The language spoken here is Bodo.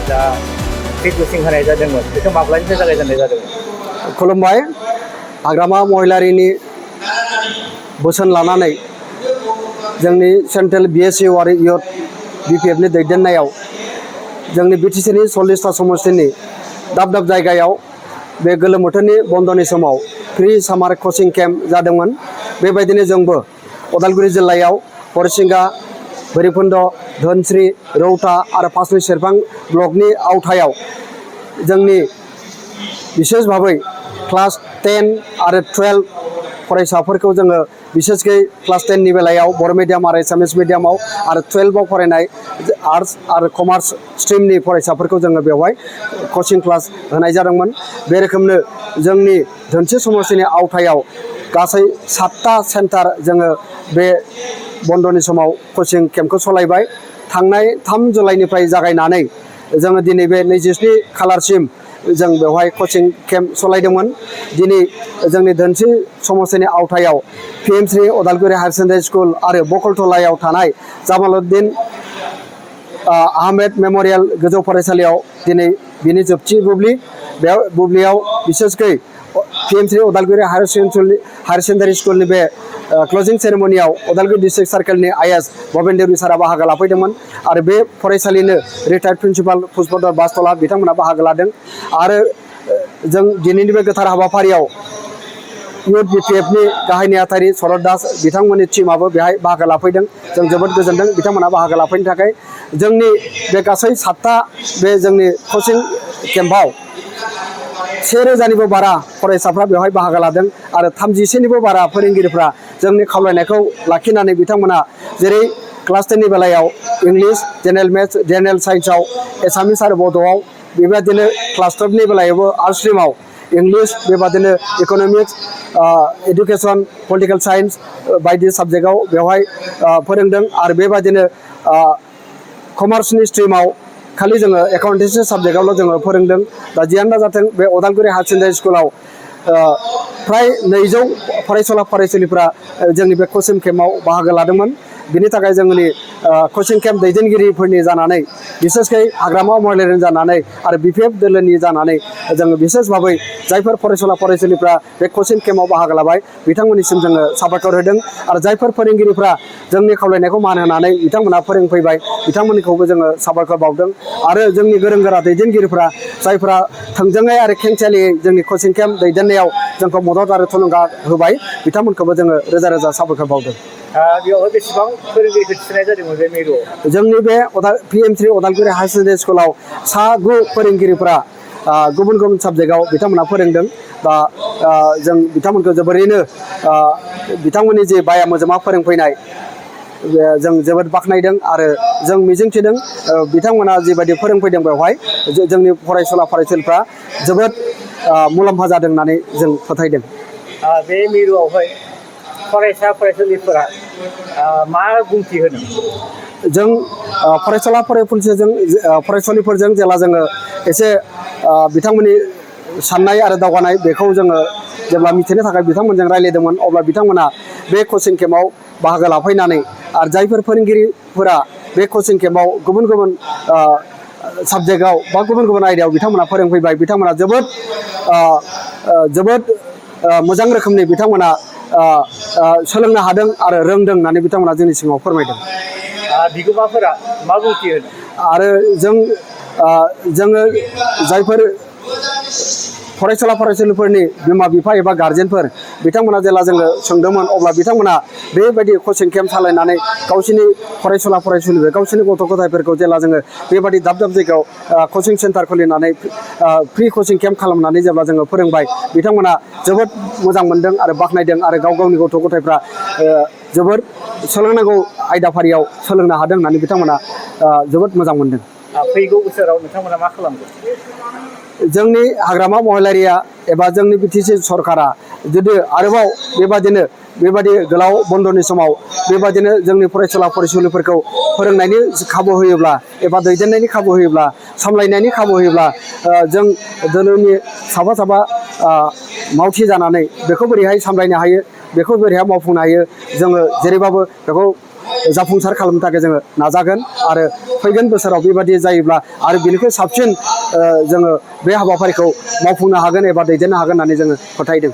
दा फ्रि कचिं होनाय जादोंमोन बेखौ माब्लानिफ्राय जागायजेननाय जादोंमोन? खुलुमबाय। हाग्रामा महिलारिनि बोसोन लानानै जोंनि सेन्ट्रेल BSU आरो इउथ BPFनि दैदेननायाव जोंनि BTCनि 40टा समस्तिनि दाब दाब जायगायाव बे गोलोम बोथोरनि बन्दनि समाव फ्रि सामार कचिं केम्प जादोंमोन। बेबायदिनो जोंबो उदालगुरि जिल्लायाव हरिसिंगा, भैरबकुन्द, धोनस्रि, रौता आरो पासनि सेरफां ब्लकनि आवथायाव जोंनि बिसेस भाबै क्लास 10 आरो 12 फरायसाफोरखौ जोङो बिसेसकै क्लास 10 नि बेलायाव बर' मिडियाम आरो एसामिस मिडियामाव आरो 12 आव फरायनाय आर्ट्स आरो कमार्स स्ट्रिमनि फरायसाफोरखौ जोङो बेवहाय कचिं क्लास होनाय जादोंमोन। बे रोखोमनो जोंनि धोनस्रि समस्तिनि आवथायाव गासै 7टा सेन्टार जोङो बे बन्दनि समाव कचिं केम्पखौ सलायबाय। थांनाय 3 जुलाइनिफ्राय जागायनानै जोङो दिनै बे 27 खालारसिम जों बेवहाय कचिं केम्प सलायदोंमोन। दिनै जोंनि धोनस्रि समस्तिनि आवथायाव PM3 Udalguri higher secondary school आरो बकलतलायाव थानाय जामालुद्दिन आहमेद मेम'रियेल गोजौ फरायसालियाव दिनै बिनि जोबथि बुब्लियाव बिसेसकै PM3 उदालगुरि हायार सेकेन्डारि स्कुलनि बे क्लजिं सेरेमनियाव उदालगुरि डिस्ट्रिक्ट सार्केलनि IS भबेन देवरि सारा बाहागो लाफैदोंमोन आरो बे फरायसालिनो रिटायार्ड प्रिन्सिपाल पुष्पधर बास्तला बिथांमोना बाहागो लादों। आरो जों दिनैनि बे गोथार हाबाफारियाव इउथ BPFनि गाहाय नेहाथारि शरद दास बिथांमोननि टिमाबो बेहाय बाहागो लाफैदों। जों जोबोद गोजोनदों बिथांमोना बाहागो लाफैनो थाखाय। जोंनि बे गासै 7टा बे जोंनि कचिं केम्पआव 1000निबो बारा फरायसाफ्रा बेवहाय बाहागो लादों आरो 30निबो बारा फोरोंगिरिफ्रा जोंनि खावलायनायखौ लाखिनानै बिथांमोना जेरै क्लास 10 नि बेलायाव इंलिश, जेनेरेल मेथ्स, जेनेरेल साइन्सआव, एसामिस आरो बड'आव, बेबायदिनो क्लास 12 नि बेलायावबो आर्ट्स स्ट्रिमाव इंलिश, बेबादिनो इक'नमिक्स, एडुकेसन, पलिटिकेल साइन्स बायदि साबजेक्टआव बेवहाय फोरोंदों। आरो बेबादिनो कमार्सनि स्ट्रिमाव खालि जोङो एकाउन्टेन्सि साबजेक्टआवल' जोङो फोरोंदों। दा जियानो जाथों बे उदालगुरि हायार सेकेन्डारि स्कुलाव फ्राय 200 फरायसुला फरायसुलिफ्रा जोंनि बे कचिं केम्पआव बाहागो लादोंमोन। बिनि थाखाय जोंनि कचिं केम्प दैदेनगिरिफोरनि जानानै बिसेसकै हाग्रामा महिलारिनि जानानै आरो BPF दोलोनि जानानै जोङो बिसेस भाबै जायफोर फरायसुला फरायसुलिफ्रा बे कचिं केम्पआव बाहागो लाबाय बिथांमोननिसिम जोङो साबायखर होदों। आरो जायफोर फोरोंगिरिफ्रा जोंनि खावलायनायखौ मान होनानै बिथांमोना फोरोंफैबाय बिथांमोनखौबो जोङो साबायखर बावदों। आरो जोंनि गोरों गोरा दैदेनगिरिफ्रा जायफ्रा थोंजोङै आरो खेंसालियै जोंनि कचिं केम्प दैदेननायाव जोंखौ मदद आरो थुलुंगा होबाय बिथांमोनखौबो जोङो रोजा रोजा साबायखर बावदों। बेवहाय बेसेबां फोरोंगिरिफोर थिसननाय जादोंमोन बे मिरुआव? जोंनि बे PM3 उदालगुरि हायार सेकेन्डारि स्कुलाव 9 फोरोंगिरिफ्रा गुबुन गुबुन साबजेक्टआव बिथांमोना फोरोंदों। दा जों बिथांमोनखौ जोबोरैनो बिथांमोननि जे बाया मोजोमा फोरोंफैनाय जों जोबोद बाख्नायदों आरो जों मिजिंथिदों बिथांमोना जिबायदि फोरोंफैदों बेवहाय जोंनि फरायसुला फरायसुलिफ्रा जोबोद मुलाम्फा जादों होननानै जों फोथायदों। बे मिरुआवहाय फरायसा फरायसुलिफोरा मा बुंथि होदों? जों फरायसुला फरायसुलिफोरजों जेला जोङो एसे बिथांमोननि साननाय आरो दावगानाय बेखौ जोङो जेब्ला मिथिनो थाखाय बिथांमोनजों रायज्लायदोंमोन अब्ला बिथांमोना बे कचिं केम्पआव बाहागो लाफैनानै आरो जायफोर फोरोंगिरिफोरा बे कचिं केम्पआव गुबुन गुबुन साबजेक्टआव बा गुबुन गुबुन आयदायाव बिथांमोना फोरोंफैबाय बिथांमोना जोबोद मोजां रोखोमनि बिथांमोना सोलोंनो हादों आरो रोंदों होननानै बिथांमोना जोंनि सिगाङाव फोरमायदों। बिगोमाफोरा मा बुंथि होदों? आरो जोङो जायफोर फरायसुला फरायसुलिफोरनि बिमा बिफा एबा गार्जेनफोर बिथांमोना जेला जोङो सोंदोंमोन अब्ला बिथांमोना बेबायदि कचिं केम्प सालायनानै गावसोरनि फरायसुला फरायसुलिफोर गावसोरनि गथ' गथायफोरखौ जेला जोङो बेबायदि दाब दाब जायगायाव कचिं सेन्टार खुलिनानै फ्रि कचिं केम्प खालामनानै जेब्ला जोङो फोरोंबाय बिथांमोना जोबोद मोजां मोनदों आरो बाख्नायदों आरो गाव गावनि गथ' गथायफ्रा जोबोर सोलोंनांगौ आयदाफारियाव सोलोंनो हादों होननानै बिथांमोना जोबोद मोजां मोनदों। फैगौ बोसोराव नोंथांमोना मा खालामगोन? जोंनि हाग्रामा महिलारिया एबा जोंनि बिटिसि सरकारा जुदि आरोबाव बेबादि गोलाव बन्दनि समाव बेबादिनो जोंनि फरायसुला फरायसुलिफोरखौ फोरोंनायनि खाबु होयोब्ला एबा दैदेननायनि खाबु होयोब्ला सामलायनायनि खाबु होयोब्ला जों दोलोनि साफा मावथि जानानै बेखौ बोरैहाय सामलायनो हायो, बेखौ बोरैहाय मावफुंनो हायो, जोङो जेरैबाबो बेखौ जाफुंसार खालामनो थाखाय जोङो नाजागोन आरो फैगोन बोसोराव बेबादि जायोब्ला आरो बेनिख्रुइ साबसिन जोङो बे हाबाफारिखौ मावफुंनो हागोन एबा दैदेननो हागोन होननानै जोङो फोथायदों।